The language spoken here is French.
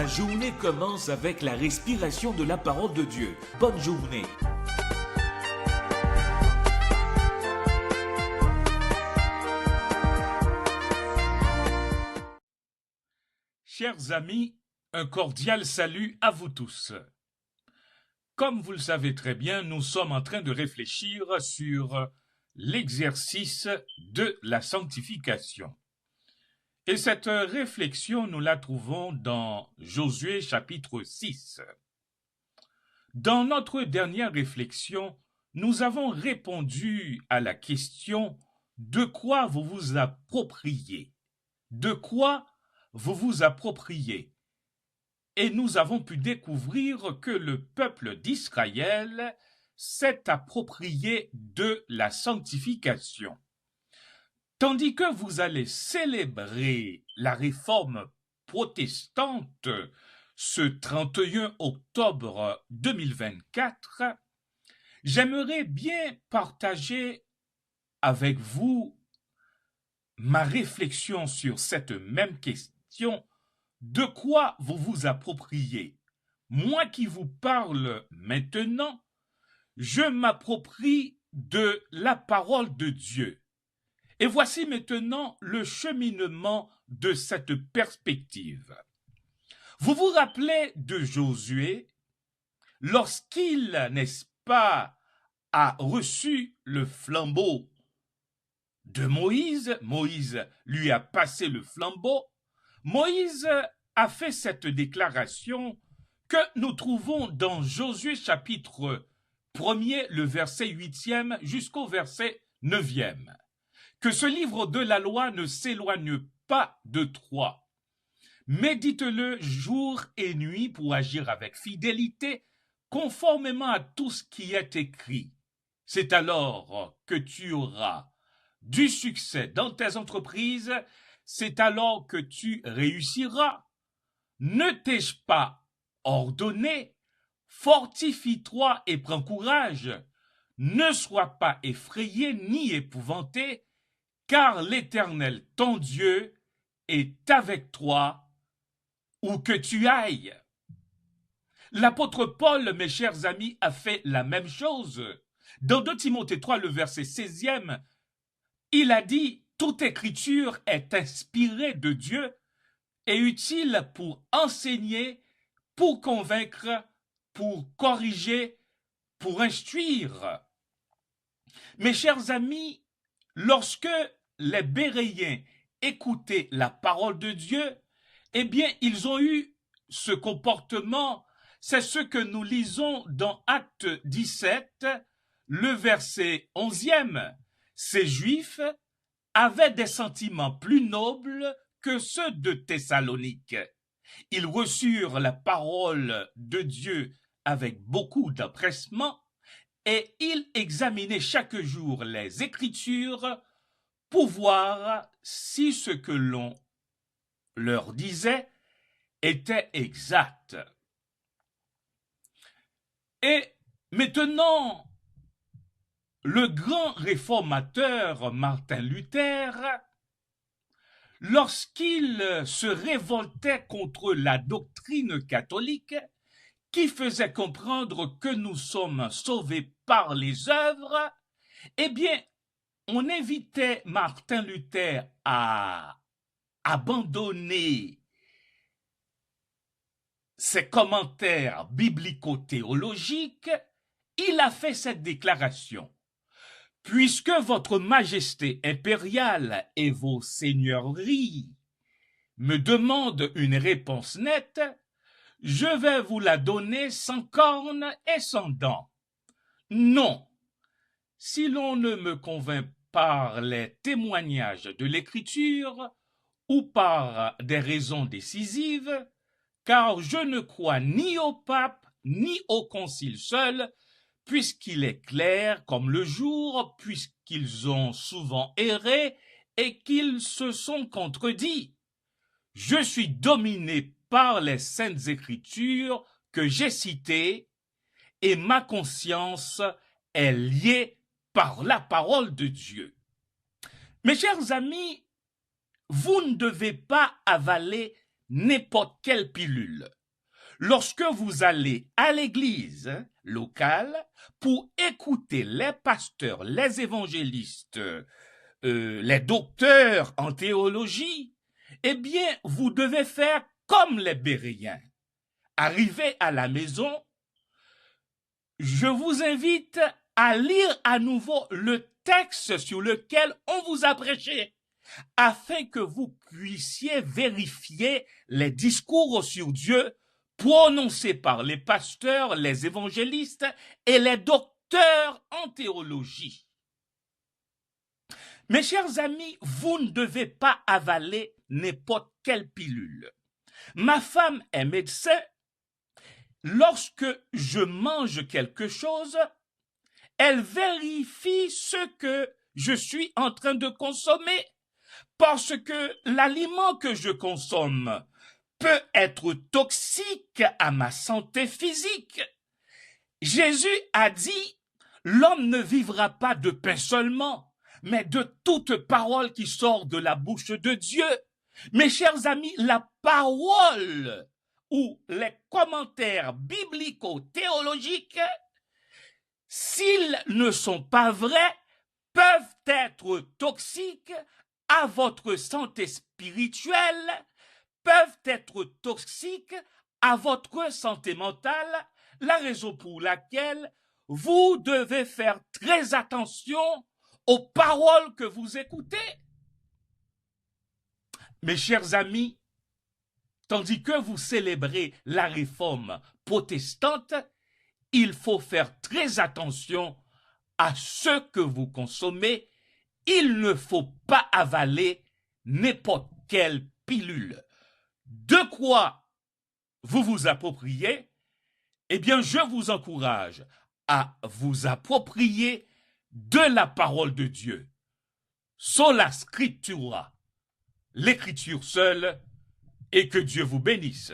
Ta journée commence avec la respiration de la parole de Dieu. Bonne journée. Chers amis, un cordial salut à vous tous. Comme vous le savez très bien, nous sommes en train de réfléchir sur l'exercice de la sanctification. Et cette réflexion, nous la trouvons dans Josué chapitre 6. Dans notre dernière réflexion, nous avons répondu à la question « De quoi vous vous appropriez ?» De quoi vous vous appropriez? Et nous avons pu découvrir que le peuple d'Israël s'est approprié de la sanctification. Tandis que vous allez célébrer la réforme protestante ce 31 octobre 2024, j'aimerais bien partager avec vous ma réflexion sur cette même question. De quoi vous vous appropriez? Moi qui vous parle maintenant, je m'approprie de la parole de Dieu. Et voici maintenant le cheminement de cette perspective. Vous vous rappelez de Josué, lorsqu'il, n'est-ce pas, a reçu le flambeau de Moïse, Moïse lui a passé le flambeau, Moïse a fait cette déclaration que nous trouvons dans Josué chapitre 1er, le verset 8e jusqu'au verset 9e. Que ce livre de la loi ne s'éloigne pas de toi. Médite-le jour et nuit pour agir avec fidélité, conformément à tout ce qui est écrit. C'est alors que tu auras du succès dans tes entreprises, c'est alors que tu réussiras. Ne t'ai-je pas ordonné? Fortifie-toi et prends courage. Ne sois pas effrayé ni épouvanté, car l'Éternel, ton Dieu, est avec toi où que tu ailles. L'apôtre Paul, mes chers amis, a fait la même chose. Dans 2 Timothée 3, le verset 16e, il a dit « Toute écriture est inspirée de Dieu et utile pour enseigner, pour convaincre, pour corriger, pour instruire. » Mes chers amis, lorsque les Béréens écoutaient la parole de Dieu, eh bien, ils ont eu ce comportement. C'est ce que nous lisons dans Actes 17, le verset 11e. Ces Juifs avaient des sentiments plus nobles que ceux de Thessalonique. Ils reçurent la parole de Dieu avec beaucoup d'empressement et ils examinaient chaque jour les Écritures pour voir si ce que l'on leur disait était exact. Et maintenant, le grand réformateur Martin Luther, lorsqu'il se révoltait contre la doctrine catholique qui faisait comprendre que nous sommes sauvés par les œuvres, eh bien, on invitait Martin Luther à abandonner ses commentaires biblico-théologiques. Il a fait cette déclaration. Puisque votre majesté impériale et vos seigneuries me demandent une réponse nette, je vais vous la donner sans cornes et sans dents. Non, si l'on ne me convainc par les témoignages de l'Écriture ou par des raisons décisives, car je ne crois ni au pape ni au concile seul, puisqu'il est clair comme le jour, puisqu'ils ont souvent erré et qu'ils se sont contredits. Je suis dominé par les saintes écritures que j'ai citées et ma conscience est liée par la parole de Dieu. Mes chers amis, vous ne devez pas avaler n'importe quelle pilule. Lorsque vous allez à l'église locale pour écouter les pasteurs, les évangélistes, les docteurs en théologie, eh bien, vous devez faire comme les Béréens. Arrivé à la maison, je vous invite à lire à nouveau le texte sur lequel on vous a prêché, afin que vous puissiez vérifier les discours sur Dieu prononcés par les pasteurs, les évangélistes et les docteurs en théologie. Mes chers amis, vous ne devez pas avaler n'importe quelle pilule. Ma femme est médecin. Lorsque je mange quelque chose, elle vérifie ce que je suis en train de consommer, parce que l'aliment que je consomme peut être toxique à ma santé physique. Jésus a dit, l'homme ne vivra pas de pain seulement, mais de toute parole qui sort de la bouche de Dieu. Mes chers amis, la parole ou les commentaires biblico-théologiques, s'ils ne sont pas vrais, peuvent être toxiques à votre santé spirituelle, peuvent être toxiques à votre santé mentale, la raison pour laquelle vous devez faire très attention aux paroles que vous écoutez. Mes chers amis, tandis que vous célébrez la réforme protestante, il faut faire très attention à ce que vous consommez. Il ne faut pas avaler n'importe quelle pilule. De quoi vous vous appropriez? Eh bien, je vous encourage à vous approprier de la parole de Dieu. Sola scriptura, l'écriture seule, et que Dieu vous bénisse.